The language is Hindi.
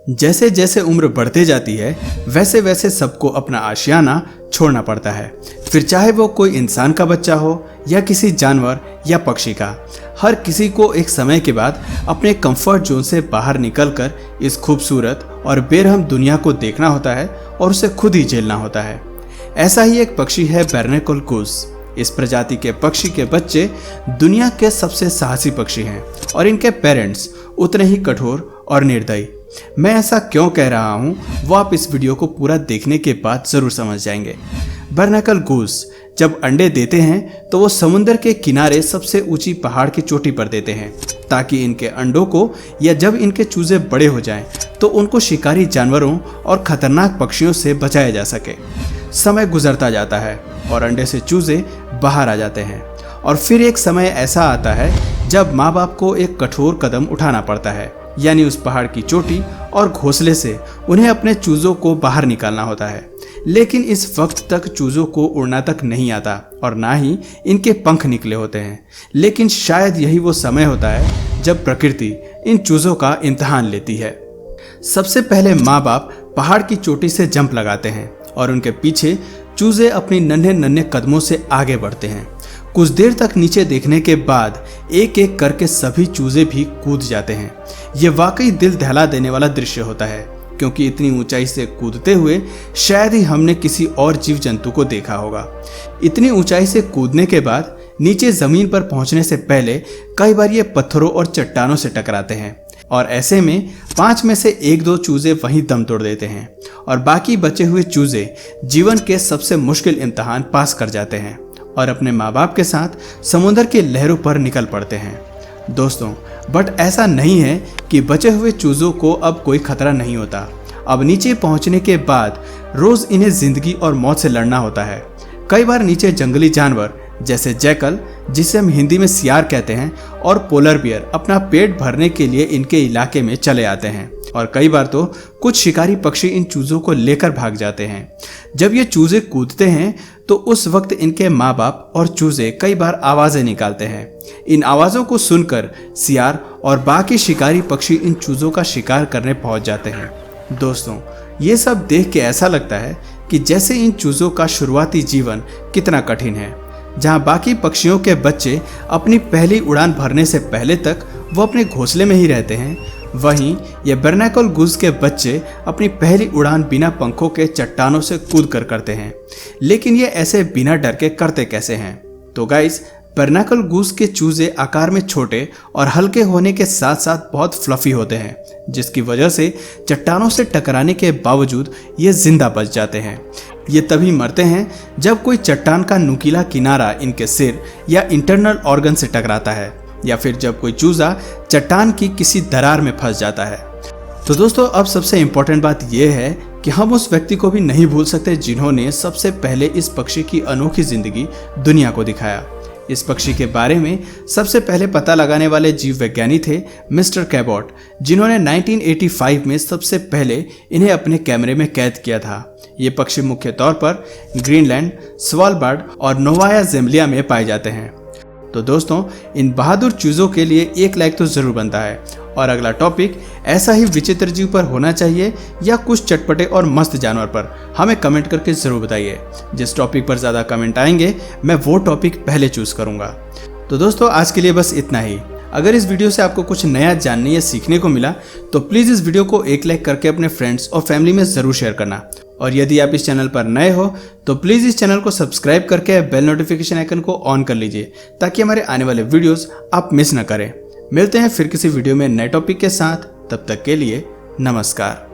जैसे जैसे उम्र बढ़ते जाती है वैसे वैसे सबको अपना आशियाना छोड़ना पड़ता है, फिर चाहे वो कोई इंसान का बच्चा हो या किसी जानवर या पक्षी का। हर किसी को एक समय के बाद अपने कंफर्ट जोन से बाहर निकलकर इस खूबसूरत और बेरहम दुनिया को देखना होता है और उसे खुद ही झेलना होता है। ऐसा ही एक पक्षी है बार्नाकल गूस। इस प्रजाति के पक्षी के बच्चे दुनिया के सबसे साहसी पक्षी हैं और इनके पेरेंट्स उतने ही कठोर और निर्दयी। मैं ऐसा क्यों कह रहा हूँ वो आप इस वीडियो को पूरा देखने के बाद जरूर समझ जाएंगे। बार्नाकल गूस जब अंडे देते हैं तो वो समुद्र के किनारे सबसे ऊंची पहाड़ की चोटी पर देते हैं ताकि इनके अंडों को या जब इनके चूजे बड़े हो जाएं तो उनको शिकारी जानवरों और खतरनाक पक्षियों से बचाया जा सके। समय गुजरता जाता है और अंडे से चूजे बाहर आ जाते हैं और फिर एक समय ऐसा आता है जब माँ बाप को एक कठोर कदम उठाना पड़ता है, यानी उस पहाड़ की चोटी और घोंसले से उन्हें अपने चूजों को बाहर निकालना होता है। लेकिन इस वक्त तक चूजों को उड़ना तक नहीं आता और ना ही इनके पंख निकले होते हैं। लेकिन शायद यही वो समय होता है जब प्रकृति इन चूजों का इम्तिहान लेती है। सबसे पहले माँ बाप पहाड़ की चोटी से जंप लगाते हैं और उनके पीछे चूजे अपनी नन्हे नन्हे कदमों से आगे बढ़ते हैं। कुछ देर तक नीचे देखने के बाद एक एक करके सभी चूजे भी कूद जाते हैं। ये वाकई दिल दहला देने वाला दृश्य होता है, क्योंकि इतनी ऊंचाई से कूदते हुए शायद ही हमने किसी और जीव जंतु को देखा होगा। इतनी ऊंचाई से कूदने के बाद नीचे जमीन पर पहुंचने से पहले कई बार ये पत्थरों और चट्टानों से टकराते हैं और ऐसे में 5 में से 1-2 चूजे वहीं दम तोड़ देते हैं और बाकी बचे हुए चूजे जीवन के सबसे मुश्किल इम्तिहान पास कर जाते हैं और अपने माँ बाप के साथ समुद्र के लहरों पर निकल पड़ते हैं। दोस्तों, बट ऐसा नहीं है कि बचे हुए चूजों को अब कोई खतरा नहीं होता। अब नीचे पहुंचने के बाद रोज इन्हें जिंदगी और मौत से लड़ना होता है। कई बार नीचे जंगली जानवर जैसे जैकल, जिसे हम हिंदी में सियार कहते हैं, और पोलर बियर अपना पेट भरने के लिए इनके इलाके में चले आते हैं और कई बार तो कुछ शिकारी पक्षी इन चूजों को लेकर भाग जाते हैं। जब ये चूजे कूदते हैं तो उस वक्त इनके माँ बाप और चूजे कई बार आवाजें निकालते हैं। इन आवाजों को सुनकर सियार और बाकी शिकारी पक्षी इन चूजों का शिकार करने पहुंच जाते हैं। दोस्तों, ये सब देख के ऐसा लगता है कि जैसे इन चूजों का शुरुआती जीवन कितना कठिन है। जहां बाकी पक्षियों के बच्चे अपनी पहली उड़ान भरने से पहले तक वो अपने घोंसले में ही रहते हैं, वहीं ये बार्नाकल गूस के बच्चे अपनी पहली उड़ान बिना पंखों के चट्टानों से कूद कर करते हैं। लेकिन ये ऐसे बिना डर के करते कैसे हैं? तो गाइस, बार्नाकल गूस के चूजे आकार में छोटे और हल्के होने के साथ साथ बहुत फ्लफी होते हैं, जिसकी वजह से चट्टानों से टकराने के बावजूद ये जिंदा बच जाते हैं। ये तभी मरते हैं जब कोई चट्टान का नुकीला किनारा इनके सिर या इंटरनल ऑर्गन से टकराता है या फिर जब कोई चूजा चट्टान की किसी दरार में फंस जाता है। तो दोस्तों, अब सबसे इम्पोर्टेंट बात यह है कि हम उस व्यक्ति को भी नहीं भूल सकते जिन्होंने सबसे पहले इस पक्षी की अनोखी जिंदगी दुनिया को दिखाया। इस पक्षी के बारे में सबसे पहले पता लगाने वाले जीव विज्ञानी थे मिस्टर कैबॉट, जिन्होंने 1985 में सबसे पहले इन्हें अपने कैमरे में कैद किया था। ये पक्षी मुख्य तौर पर ग्रीनलैंड, स्वालबार्ड और नोवाया ज़ेमलिया में पाए जाते हैं। तो दोस्तों, इन बहादुर चूजों के लिए एक लाइक तो जरूर बनता है। और अगला टॉपिक ऐसा ही विचित्र जीव पर होना चाहिए या कुछ चटपटे और मस्त जानवर पर, हमें कमेंट करके जरूर बताइए। जिस टॉपिक पर ज़्यादा कमेंट आएंगे मैं वो टॉपिक पहले चूज करूंगा। तो दोस्तों, आज के लिए बस इतना ही। अगर इस वीडियो से आपको कुछ नया जानने या सीखने को मिला तो प्लीज़ इस वीडियो को एक लाइक करके अपने फ्रेंड्स और फैमिली में ज़रूर शेयर करना। और यदि आप इस चैनल पर नए हो तो प्लीज़ इस चैनल को सब्सक्राइब करके बेल नोटिफिकेशन आइकन को ऑन कर लीजिए ताकि हमारे आने वाले वीडियोस आप मिस न करें। मिलते हैं फिर किसी वीडियो में नए टॉपिक के साथ। तब तक के लिए नमस्कार।